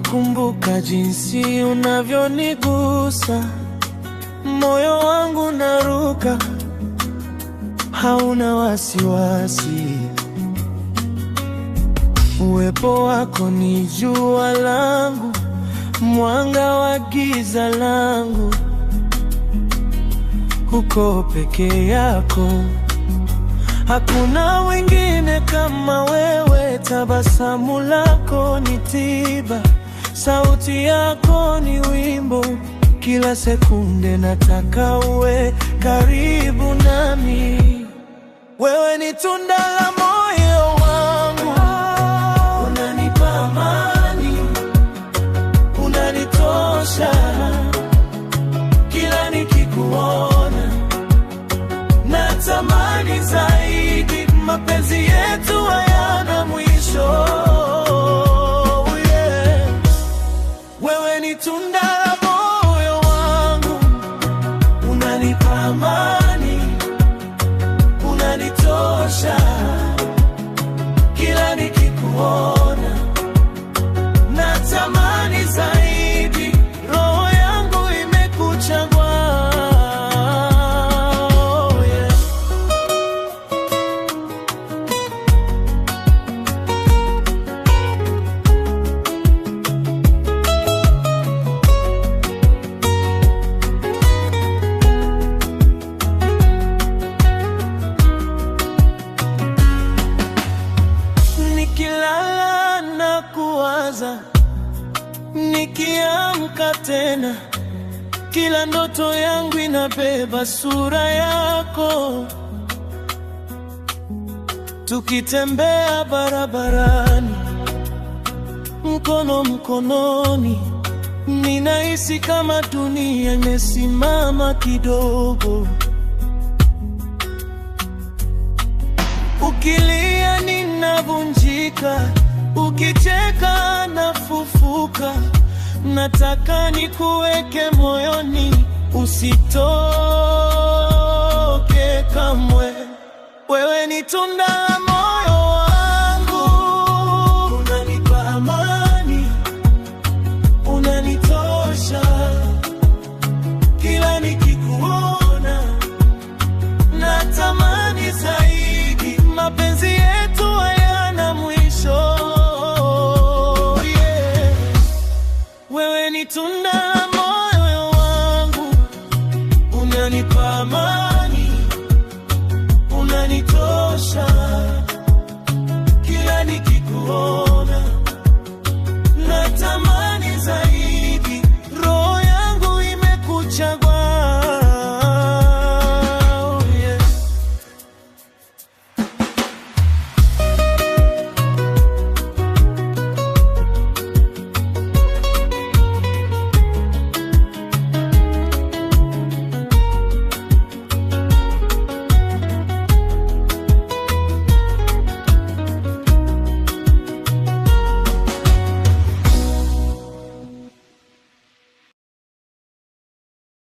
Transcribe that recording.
Nakumbuka jinsi unavyonigusa, moyo wangu naruka, hauna wasiwasi. Uwepo wako ni jua langu, mwanga wa giza langu. Uko peke yako, hakuna wengine kama wewe. Tabasamu lako ni tiba, sauti yako ni wimbo. Kila sekunde nataka uwe karibu nami. Wewe ni tunda la moyo wangu, unanipa amani, unanitosha. Kila nikikuona natamani zaidi, mapenzi yetu hayana mwisho. Wewe ni tunda la moyo wangu, unanipa amani, unanitosha. Kila nikikuona natamani zaidi, roho yangu imekuchagua. Nikilala na kuwaza, nikiamka tena, kila ndoto yangu inabeba sura yako. Tukitembea barabarani, mkono mkononi, ninahisi kama dunia imesimama kidogo. Ukilia ninavunjika, ukicheka nafufuka. Nataka nikuweke moyoni, usitoke kamwe. Wewe ni tunda la moyo wangu, unanipa amani, unanitosha. Kila nikikuona natamani zaidi, mapenzi yetu hayana mwisho. Wewe ni tunda